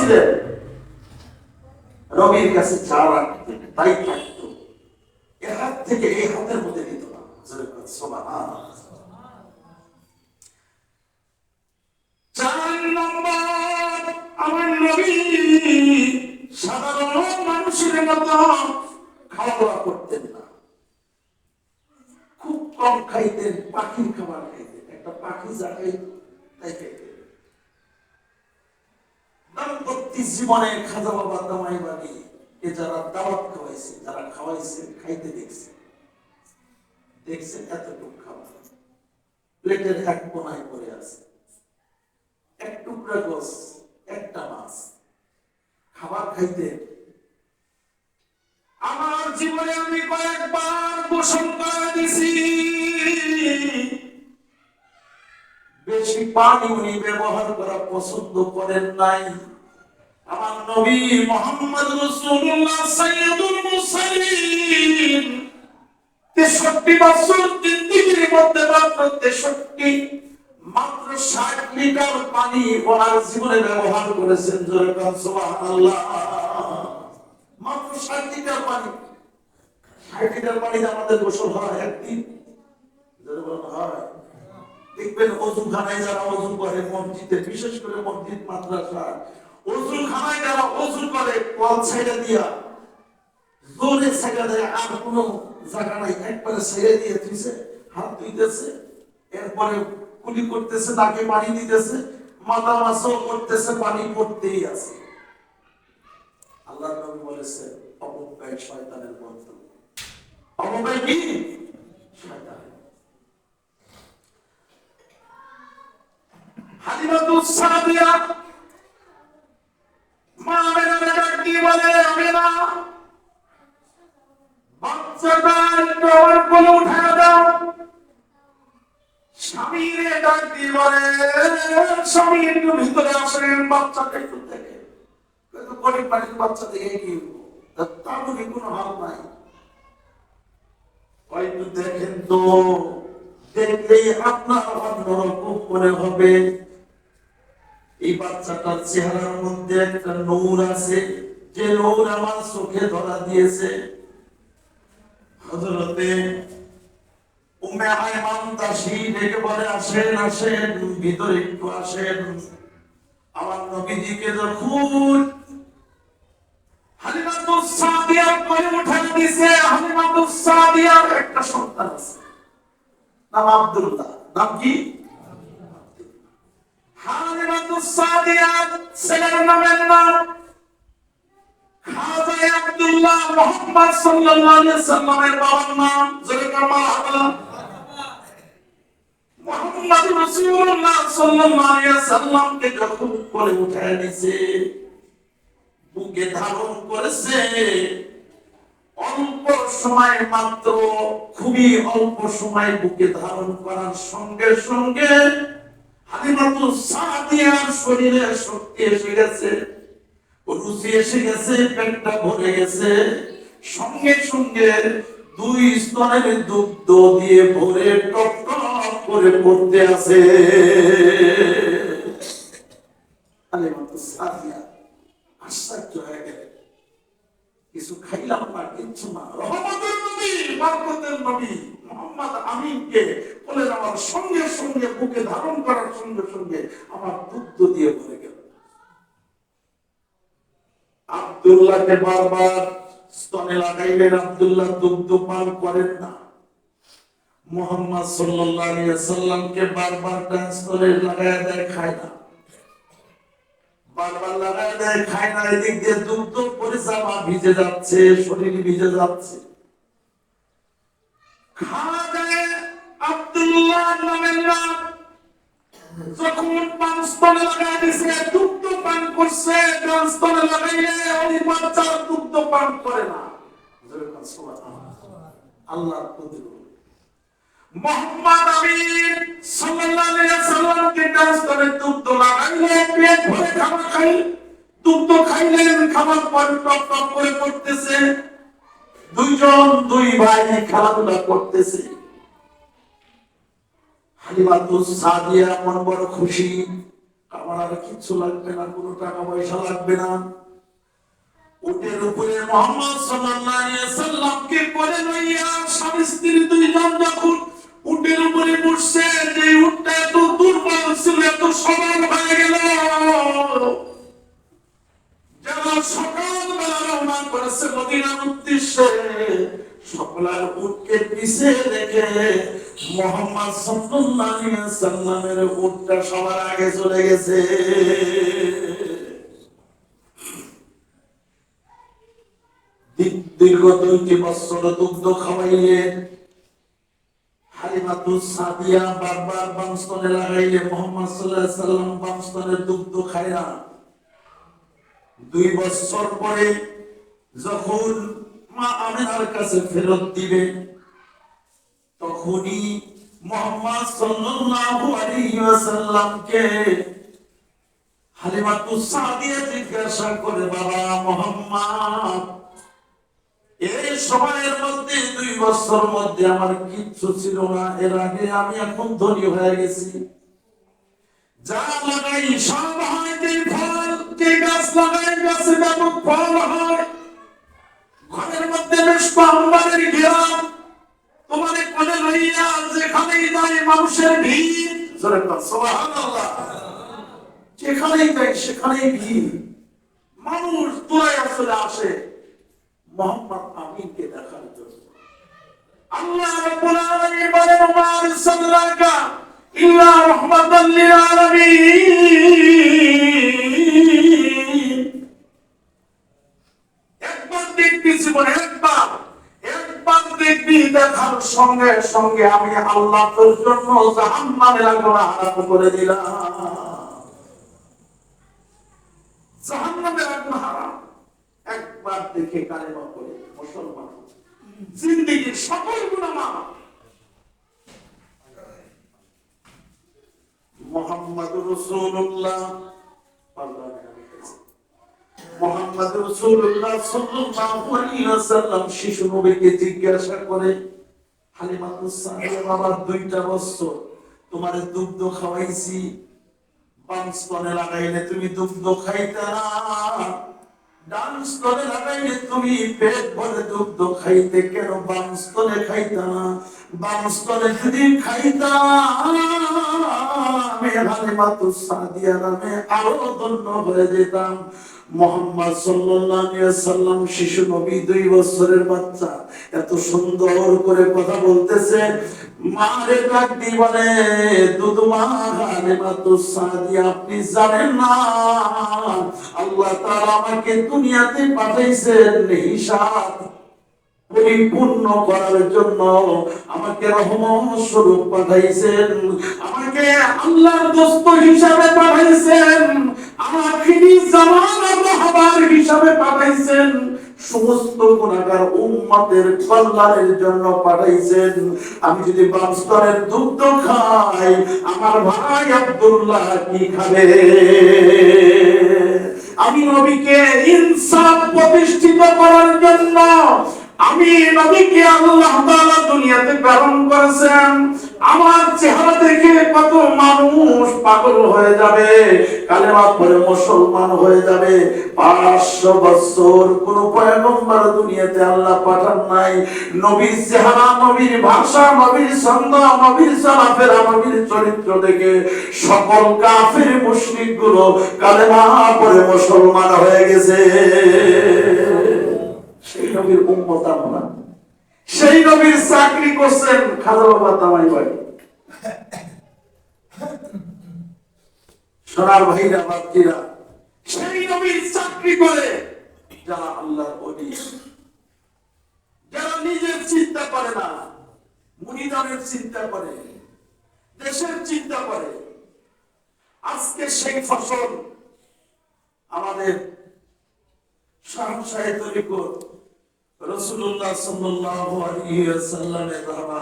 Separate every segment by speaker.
Speaker 1: ছিলেন, নবীর কাছে যা রাখতেন তাই থাকতো, এ হাত থেকে এই হাতের মধ্যে নিত না। সুবহানাল্লাহ। 4 নম্বর, আমার নবী সাধারণ মানুষের মতো খাওয়া দাওয়া করতেন না, খুব কম খাইতেন, পাখির খাবার খাইতেন, একটা পাখি যা খাইত তাই খাইতেন। দাম্পত্য জীবনে খাজা বাবা দামাই বাড়ি এ যারা দাওয়াত খাওয়াইছে, যারা খাওয়াইছে, খাইতে দেখছেন এতটুকু খাবার প্লেটের এক কোনায় পড়ে আছে, এক টুকরা গোস, একটা মাছ, খাবার খাইতে। আমার জীবনে আমি কয়েকবার গোসল করে দিছি, বেশি পানি উনি ব্যবহার করা পছন্দ করেন নাই। আমার নবী মুহাম্মদ রাসূলুল্লাহ সাইয়্যিদুল মুরসালিন 63 বছর জিন্দেগির মধ্যে মাত্র 60 লিটার পানি ওনার জীবনে ব্যবহার করেছেন। জোরে বলেন সুবহানাল্লাহ। মাত্র 60 লিটার পানি। 60 লিটার পানিতে আমাদের গোসল হয় একদিন? জোরে বলেন হয়। দেখবেন ওযুখানায় যারা ওযু করে মসজিদে, বিশেষ করে মসজিদ মাদ্রাসা, ওযুখানায় যারা ওযু করে কল ছেড়ে দিয়া জোরে ছেড়ে দেয়, আর কোনো জায়গা নাই, একবারে ছেড়ে দিয়ে দিয়েছে, হাত ধুইতেছে, এরপরে কুলি করতেছে, নাকে পানি দিতেছে, মাথা মাসও করতেছে, পানি পড়তেই আছে। আল্লাহর নবী বলেছেন অপব্যয় শয়তানের বন্ধু। অপব্যয় কি? শয়তান। হালিমাতুস সাদিয়া মা আমেনাকে ডাক দিয়ে বলে, আমেনা বাচ্চাটার আমার কোলে উঠায় দাও। স্বামীরে ডাক দিয়ে বলে, স্বামী একটু ভিতরে আসেন, বাচ্চাটা একটু দেখে। কিন্তু গরিব বাড়ির বাচ্চা দেখে কি তার মনে কোনো হাল নাই, হয়তো দেখেন তো, দেখলেই আপনার অন্যরকম মনে হবে। এই বাচ্চাটার চেহারার মধ্যে একটা নূর আছে, যে নূর আমার চোখে ধরা দিয়েছে। হযরতে উম্মে আয়মান দাসী ডেকে বলে, আসেন আসেন, ভিতরে একটু আসেন। আমার নবীজিকে যখন হালিমাতুস সাদিয়ার কোলে উঠায় দিয়েছে, হালিমাতুস সাদিয়ার একটা সন্তান আছে, নাম আব্দুল্লাহ। নাম কি? হালিমাতুস সাদিয়ার ছেলের নামের নাম খাজা আব্দুল্লাহ। মুহাম্মদ সাল্লাল্লাহু আলাইহি সাল্লামের বাবার নাম জোরে মারহাবা। মুহাম্মদ রাসূলুল্লাহ সাল্লাল্লাহু আলাইহি সাল্লামকে যখন কোলে উঠায় নিয়েছে, বুকে ধারণ করেছে, অল্প সময় মাত্র, খুবই অল্প সময় বুকে ধারণ করার সঙ্গে সঙ্গে হালিমাতুস সাদিয়ার শরীরে শক্তি এসে গেছে, রুচি এসে গেছে, পেটটা ভরে গেছে, সঙ্গে সঙ্গে 2 স্তনের দুগ্ধ দিয়ে ভরে টপ টপ করে পড়তে আছে। হালিমাতুস সাদিয়া আশ্চর্য হয়ে গেল, কিছু খাইলাম না, কিচ্ছু না, রহমতের নবী, বরকতের নবী মুহাম্মদ আমিনকে কোলে নেওয়ার সঙ্গে সঙ্গে, বুকে ধারণ করার সঙ্গে সঙ্গে আমার দুগ্ধ দিয়ে ভরে গেল। আব্দুল্লাহকে বারবার স্তনে লাগাইলেন, আব্দুল্লাহ দুগ্ধ পান করেন না। মুহাম্মদ সাল্লাল্লাহু আলাইহি ওয়াসাল্লামকে বারবার স্তনে লাগায় দেয়, খায় না, বারবার লাগায় দেয়, খায় না। এদিক দিয়ে দুগ্ধ পরিজামা ভিজে যাচ্ছে, শরীর ভিজে যাচ্ছে। খাজা আব্দুল্লাহ নামের নাম যখন পাঁচতলে লাগাই দিছে, দুগ্ধ পান করছে, পাঁচতলে লাগাইলে ওই বাচ্চা দুগ্ধ পান করে না। আল্লাহ মুহাম্মদ আমিন সাল্লাল্লাহু আলাইহি ওয়াসাল্লামকে পাঁচতলে দুগ্ধ লাগাইলে পেট ভরে খাবার খাই, দুগ্ধ খাইলেন, খাবার পর টপ টপ করে পড়তেছে। দুই ভাই খেলাধুলা করতেছে। হালিমাতুস সাদিয়া মন বড় খুশি, আমার আর কিচ্ছু লাগবে না, কোনো টাকা পয়সা লাগবে না। উটের উপরে মুহাম্মদ সাল্লাল্লাহু আলাইহি ওয়াসাল্লামকে কোলে লইয়া স্বামী স্ত্রী দুইজন যখন উটের উপরে বসছে, যে উটটা এত দুর্বল ছিল, এত সবল হয়ে গেল, যেন সকালবেলা রওনা করেছে মদিনার উদ্দেশ্যে। সকলের উটকে পিছে রেখে মুহাম্মদ সাল্লাল্লাহু আলাইহি ওয়াসাল্লামের উটটা সবার আগে চলে গেছে। দীর্ঘ 2 বছর দুগ্ধ খাওয়াইলেন। হালিমাতুস সাদিয়া বারবার বামস্তনে লাগাইলে মুহাম্মদ সাল্লাল্লাহু আলাইহি ওয়াসাল্লাম বামস্তনের দুগ্ধ খায় না। 2 বছর পরে যখন মা আমিনার কাছে ফেরত দিবে, তখনই মুহাম্মদ সাল্লাল্লাহু আলাইহি ওয়াসাল্লামকে হালিমাতুস সাদিয়া জিজ্ঞাসা করে, বাবা মুহাম্মদ, এই সময়ের মধ্যে 2 বছর মধ্যে আমার কিচ্ছু ছিল না, এর আগে আমি এখন ধনী হয়ে গেছি, যা লাগাই সব হয়, যে ফল, যে গাছ লাগাই গাছে ব্যাপক ফল হয়, ঘরের মধ্যে বেশ পাহাড়ের ঘেরা, তোমার কোলে লইয়া যেখানেই যাই মানুষের ভিড়, সুবহানাল্লাহ, যেখানেই যাই সেখানেই ভিড়, মানুষ দূরে আসলে আসে মুহাম্মদ আমিনকে দেখার জন্য। আল্লাহ রাব্বুল আলামিন বলেন, ওয়া আরসালনাকা ইল্লা রাহমাতাল লিল আলামিন। একবার দেখবি জীবনে, একবার দেখবি, দেখার সঙ্গে সঙ্গে আমি আল্লাহ তোর জন্য জাহান্নামের আগুন হারাম করে দিলাম। জাহান্নামের আগুন হারাম। একবার দেখে কালেমা পড়ে মুসলমান, জিন্দেগীর সকল গুনাহ মাফ। মুহাম্মাদুর রাসূলুল্লাহ মুহাম্মাদুর রাসূলুল্লাহ সাল্লাল্লাহু আলাইহি ওয়াসাল্লাম শিশু নবীকে জিজ্ঞাসা করে, হালিমাতুস সাদিয়া, বাবা 2টা বছর তোমারে দুগ্ধ খাওয়াইছি, বাম স্তনে লাগাইলে তুমি দুগ্ধ খাইতা না, ডান স্তনে লাগাইলে তুমি পেট ভরে দুগ্ধ খাইতে, কেন বাম স্তনে খাইতা না? বাম স্তনে যদি খাইতা, আমি হালিমাতুস সাদিয়া নামে আরো ধন্য হয়ে যেতাম। মুহাম্মদ সাল্লাল্লাহু আলাইহি ওয়াসাল্লাম শিশু নবী, 2 বছরের বাচ্চা, এত সুন্দর করে কথা বলতেছে। মারে ডাক দিয়ে বলে, দুধমা হালিমাতুস সাদিয়া, আপনি জানেন না আল্লাহ তাআলা আমাকে দুনিয়াতে পাঠাইছেন হিসাব পরিপূর্ণ করার জন্য, আমাকে রহমত স্বরূপ পাঠাইছেন, আমাকে আল্লাহর দোস্ত হিসাবে পাঠাইছেন, আখিরি জামানার রাহবার হিসাবে পাঠাইছেন, সমস্ত গুনাহগার উম্মতের কল্যাণের জন্য পাঠাইছেন। আমি যদি বাম স্তরের দুগ্ধ খাই, আমার ভাই আব্দুল্লাহ কি খাবে? আমি নবীকে ইনসাফ প্রতিষ্ঠিত করার জন্য, আমি নবীকে আল্লাহ তাআলা দুনিয়াতে প্রেরণ করেছেন। আমার চেহারা দেখে কত মানুষ পাগল হয়ে যাবে, কালেমা পড়ে মুসলমান হয়ে যাবে। 500 বছর কোন পয়গম্বর দুনিয়াতে আল্লাহ পাঠান নাই। নবীর চেহারা, নবীর ভাষা, নবীর ছন্দ, নবীর চলাফেরা, নবীর চরিত্র দেখে সকল কাফির মুশরিক গুলো কালেমা পড়ে মুসলমান হয়ে গেছে। সেই নবীর উম্মত আমরা, সেই নবীর চাকরি করছেন খাজা বাবা তামাই বাড়ি। সোনার ভাইরা বাপজিরা, সেই নবীর চাকরি করে যারা আল্লাহর ওলি, যারা নিজের চিন্তা করে না, মুনিদানের চিন্তা করে, দেশের চিন্তা করে। আজকে সেই ফসল আমাদের শাহসাহে তরিকত রাসূলুল্লাহ সাল্লাল্লাহু আলাইহি ওয়াসাল্লামের বাবা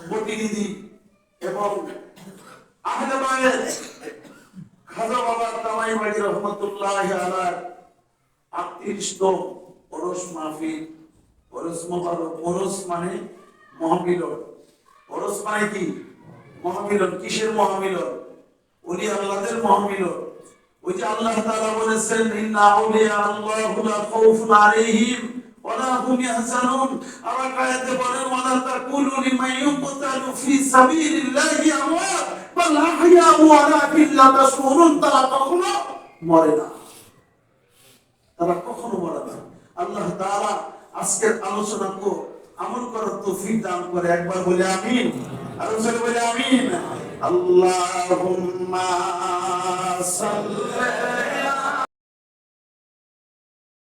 Speaker 1: প্রতিনিধি এবং আহলে বায়াত খাজা বাবা তামাই বাড়ি রহমাতুল্লাহি আলাইহি 38তম ওরস মাহফিল। ওরস মুবারক, ওরস মানে মহামিলন। ওরস মানে কি? মহামিলন। কিসের মহামিলন? ওলি আল্লাহদের মহামিলন। ওই যে আল্লাহ তাআলা বলেছেন ইন্না আউলিয়া আল্লাহু লা খাউফুন আলাইহিম ওয়া লা হুম ইয়াহজানুন। আর আয়াতে বলেন ওয়ালা তাকুলু লিমান ইউকতালু ফি সাবিলিল্লাহি আমওয়াত বাল আহইয়া ওয়ালাকিন লা তাশউরুন। তারা কখনো মরে না, তারা কখনো মরে না। আল্লাহ তাআলা আজকের আলোচনা তো আমল করার তৌফিক দান করে। একবার বলে আমিন, আর জোরে বলে আমিন। আল্লাহুম্মা সাল্লি